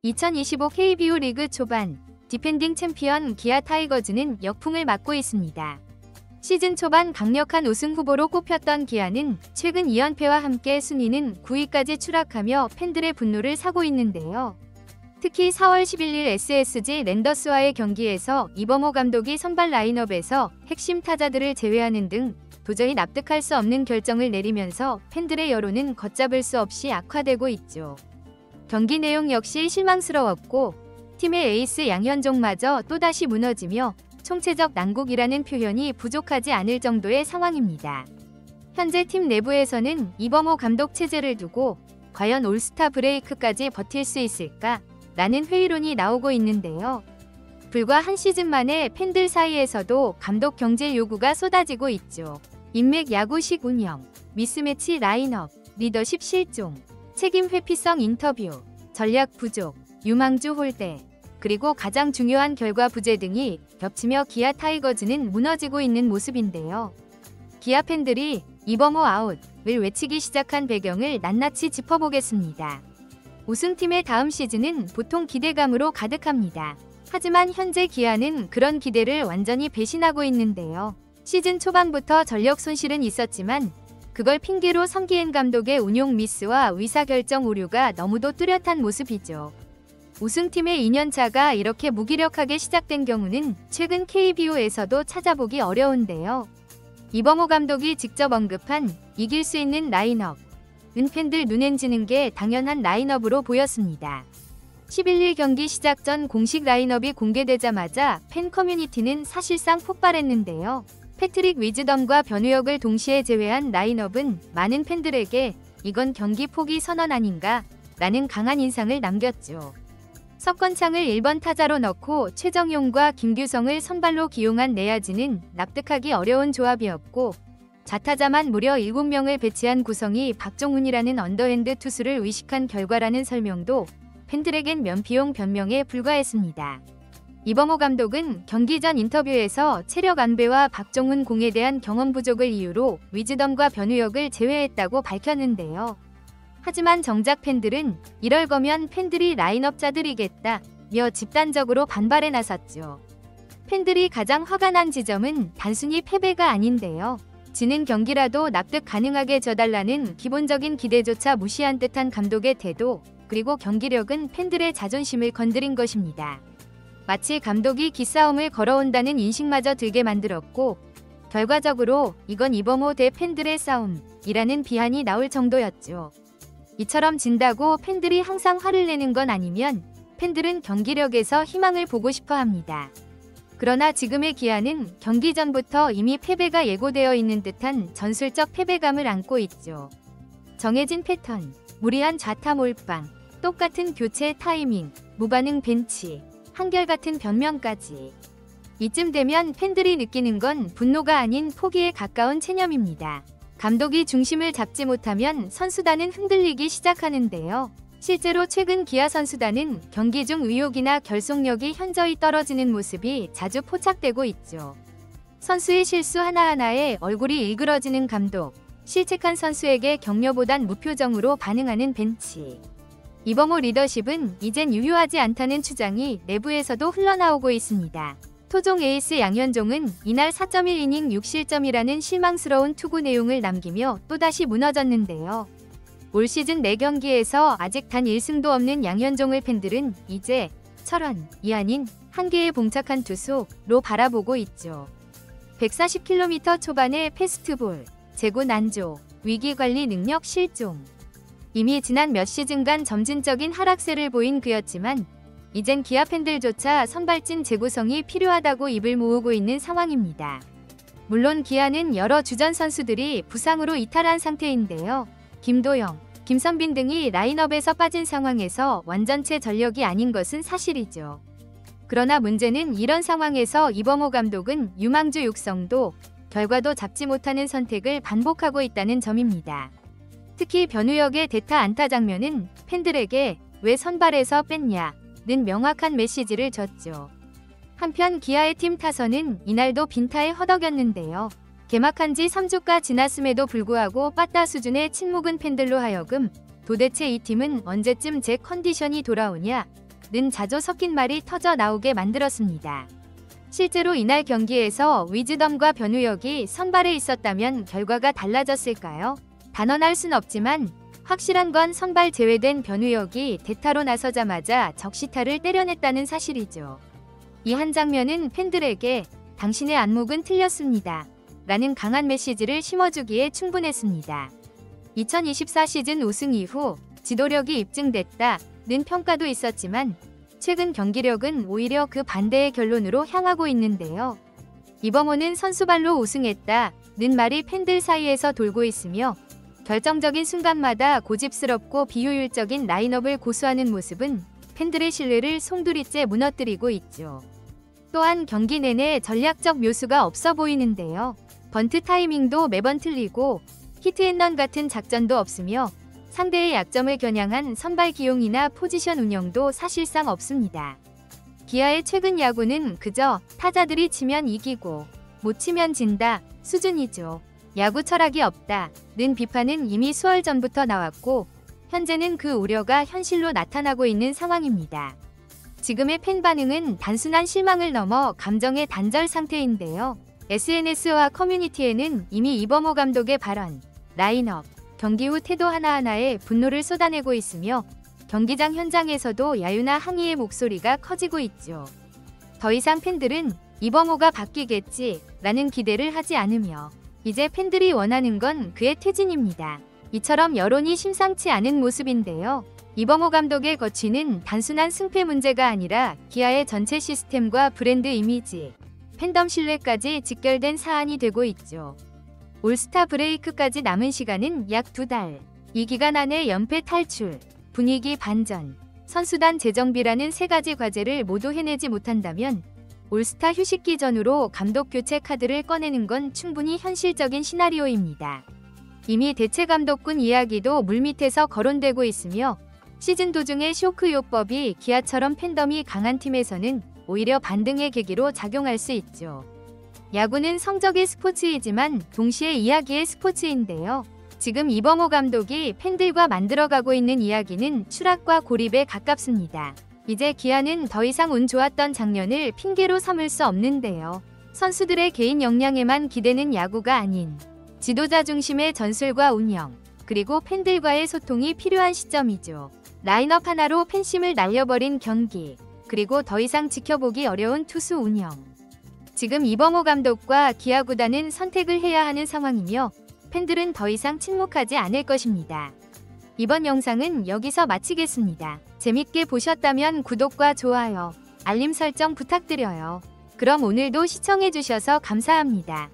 2025 KBO 리그 초반 디펜딩 챔피언 기아 타이거즈는 역풍을 맞고 있습니다. 시즌 초반 강력한 우승 후보로 꼽혔던 기아는 최근 2연패와 함께 순위는 9위까지 추락하며 팬들의 분노를 사고 있는데요. 특히 4월 11일 SSG 랜더스와의 경기에서 이범호 감독이 선발 라인업에서 핵심 타자들을 제외하는 등 도저히 납득할 수 없는 결정을 내리면서 팬들의 여론은 걷잡을 수 없이 악화되고 있죠. 경기 내용 역시 실망스러웠고 팀의 에이스 양현종마저 또다시 무너지며 총체적 난국이라는 표현이 부족하지 않을 정도의 상황입니다. 현재 팀 내부에서는 이범호 감독 체제를 두고 과연 올스타 브레이크까지 버틸 수 있을까? 라는 회의론이 나오고 있는데요. 불과 한 시즌 만에 팬들 사이에서도 감독 경질 요구가 쏟아지고 있죠. 인맥 야구식 운영, 미스매치 라인업, 리더십 실종, 책임 회피성 인터뷰, 전략 부족, 유망주 홀대, 그리고 가장 중요한 결과 부재 등이 겹치며 기아 타이거즈는 무너지고 있는 모습인데요. 기아 팬들이 이범호 아웃을 외치기 시작한 배경을 낱낱이 짚어보겠습니다. 우승팀의 다음 시즌은 보통 기대감으로 가득합니다. 하지만 현재 기아는 그런 기대를 완전히 배신하고 있는데요. 시즌 초반부터 전력 손실은 있었지만 그걸 핑계로 성기엔 감독의 운용 미스와 의사결정 오류가 너무도 뚜렷한 모습이죠. 우승팀의 2년차가 이렇게 무기력하게 시작된 경우는 최근 KBO에서도 찾아보기 어려운데요. 이범호 감독이 직접 언급한 이길 수 있는 라인업, 팬들 눈엔 지는 게 당연한 라인업으로 보였습니다. 11일 경기 시작 전 공식 라인업이 공개되자마자 팬 커뮤니티는 사실상 폭발했는데요. 패트릭 위즈덤과 변우혁을 동시에 제외한 라인업은 많은 팬들에게 이건 경기 포기 선언 아닌가? 라는 강한 인상을 남겼죠. 석건창을 1번 타자로 넣고 최정용과 김규성을 선발로 기용한 내야지는 납득하기 어려운 조합이었고 좌타자만 무려 7명을 배치한 구성이 박종훈이라는 언더핸드 투수를 의식한 결과라는 설명도 팬들에겐 면피용 변명에 불과했습니다. 이범호 감독은 경기 전 인터뷰에서 체력 안배와 박종훈 공에 대한 경험 부족을 이유로 위즈덤과 변우혁을 제외했다고 밝혔는데요. 하지만 정작 팬들은 이럴 거면 팬들이 라인업 짜들이겠다며 집단적으로 반발에 나섰죠. 팬들이 가장 화가 난 지점은 단순히 패배가 아닌데요. 지는 경기라도 납득 가능하게 져달라는 기본적인 기대조차 무시한 듯한 감독의 태도, 그리고 경기력은 팬들의 자존심을 건드린 것입니다. 마치 감독이 기싸움을 걸어온다는 인식마저 들게 만들었고 결과적으로 이건 이범호 대 팬들의 싸움이라는 비한이 나올 정도였죠. 이처럼 진다고 팬들이 항상 화를 내는 건 아니면 팬들은 경기력에서 희망을 보고 싶어 합니다. 그러나 지금의 기아는 경기 전부터 이미 패배가 예고되어 있는 듯한 전술적 패배감을 안고 있죠. 정해진 패턴, 무리한 좌타 몰빵, 똑같은 교체 타이밍, 무반응 벤치, 한결같은 변명까지. 이쯤 되면 팬들이 느끼는 건 분노가 아닌 포기에 가까운 체념입니다. 감독이 중심을 잡지 못하면 선수단은 흔들리기 시작하는데요. 실제로 최근 기아 선수단은 경기 중 의욕이나 결속력이 현저히 떨어지는 모습이 자주 포착되고 있죠. 선수의 실수 하나하나에 얼굴이 일그러지는 감독, 실책한 선수에게 격려보단 무표정으로 반응하는 벤치. 이범호 리더십은 이젠 유효하지 않다는 추정이 내부에서도 흘러나오고 있습니다. 토종 에이스 양현종은 이날 4.1이닝 6실점이라는 실망스러운 투구 내용을 남기며 또다시 무너졌는데요. 올 시즌 4경기에서 아직 단 1승도 없는 양현종을 팬들은 이제 철원이 아닌 한계에 봉착한 투수로 바라보고 있죠. 140km 초반의 패스트볼, 제구 난조, 위기관리 능력 실종. 이미 지난 몇 시즌간 점진적인 하락세를 보인 그였지만 이젠 기아 팬들조차 선발진 재구성이 필요하다고 입을 모으고 있는 상황입니다. 물론 기아는 여러 주전 선수들이 부상으로 이탈한 상태인데요. 김도영, 김선빈 등이 라인업에서 빠진 상황에서 완전체 전력이 아닌 것은 사실이죠. 그러나 문제는 이런 상황에서 이범호 감독은 유망주 육성도 결과도 잡지 못하는 선택을 반복하고 있다는 점입니다. 특히 변우혁의 대타 안타 장면은 팬들에게 왜 선발에서 뺐냐는 명확한 메시지를 줬죠. 한편 기아의 팀 타선은 이날도 빈타에 허덕였는데요. 개막한 지 3주가 지났음에도 불구하고 빠따 수준의 침묵은 팬들로 하여금 도대체 이 팀은 언제쯤 제 컨디션이 돌아오냐 는 자조 섞인 말이 터져 나오게 만들었습니다. 실제로 이날 경기에서 위즈덤과 변우혁이 선발에 있었다면 결과가 달라졌을까요? 단언할 순 없지만 확실한 건 선발 제외된 변우혁이 대타로 나서자마자 적시타를 때려냈다는 사실이죠. 이 한 장면은 팬들에게 당신의 안목은 틀렸습니다. 라는 강한 메시지를 심어주기에 충분했습니다. 2024 시즌 우승 이후 지도력이 입증됐다는 평가도 있었지만 최근 경기력은 오히려 그 반대의 결론으로 향하고 있는데요. 이범호는 선수발로 우승했다는 말이 팬들 사이에서 돌고 있으며 결정적인 순간마다 고집스럽고 비효율적인 라인업을 고수하는 모습은 팬들의 신뢰를 송두리째 무너뜨리고 있죠. 또한 경기 내내 전략적 묘수가 없어 보이는데요. 번트 타이밍도 매번 틀리고 히트앤런 같은 작전도 없으며 상대의 약점을 겨냥한 선발 기용이나 포지션 운영도 사실상 없습니다. 기아의 최근 야구는 그저 타자들이 치면 이기고 못 치면 진다 수준이죠. 야구 철학이 없다는 비판은 이미 수월 전부터 나왔고 현재는 그 우려가 현실로 나타나고 있는 상황입니다. 지금의 팬 반응은 단순한 실망을 넘어 감정의 단절 상태인데요. SNS와 커뮤니티에는 이미 이범호 감독의 발언, 라인업, 경기 후 태도 하나하나에 분노를 쏟아내고 있으며 경기장 현장에서도 야유나 항의의 목소리가 커지고 있죠. 더 이상 팬들은 이범호가 바뀌겠지라는 기대를 하지 않으며 이제 팬들이 원하는 건 그의 퇴진입니다. 이처럼 여론이 심상치 않은 모습인데요. 이범호 감독의 거취는 단순한 승패 문제가 아니라 기아의 전체 시스템과 브랜드 이미지, 팬덤 신뢰까지 직결된 사안이 되고 있죠. 올스타 브레이크까지 남은 시간은 약 2달. 이 기간 안에 연패 탈출, 분위기 반전, 선수단 재정비라는 세 가지 과제를 모두 해내지 못한다면 올스타 휴식기 전후로 감독 교체 카드를 꺼내는 건 충분히 현실적인 시나리오입니다. 이미 대체 감독군 이야기도 물밑에서 거론되고 있으며 시즌 도중의 쇼크 요법이 기아처럼 팬덤이 강한 팀에서는 오히려 반등의 계기로 작용할 수 있죠. 야구는 성적의 스포츠이지만 동시에 이야기의 스포츠인데요. 지금 이범호 감독이 팬들과 만들어가고 있는 이야기는 추락과 고립에 가깝습니다. 이제 기아는 더 이상 운 좋았던 작년을 핑계로 삼을 수 없는데요. 선수들의 개인 역량에만 기대는 야구가 아닌 지도자 중심의 전술과 운영, 그리고 팬들과의 소통이 필요한 시점이죠. 라인업 하나로 팬심을 날려버린 경기, 그리고 더 이상 지켜보기 어려운 투수 운영. 지금 이범호 감독과 기아 구단은 선택을 해야 하는 상황이며 팬들은 더 이상 침묵하지 않을 것입니다. 이번 영상은 여기서 마치겠습니다. 재밌게 보셨다면 구독과 좋아요, 알림 설정 부탁드려요. 그럼 오늘도 시청해주셔서 감사합니다.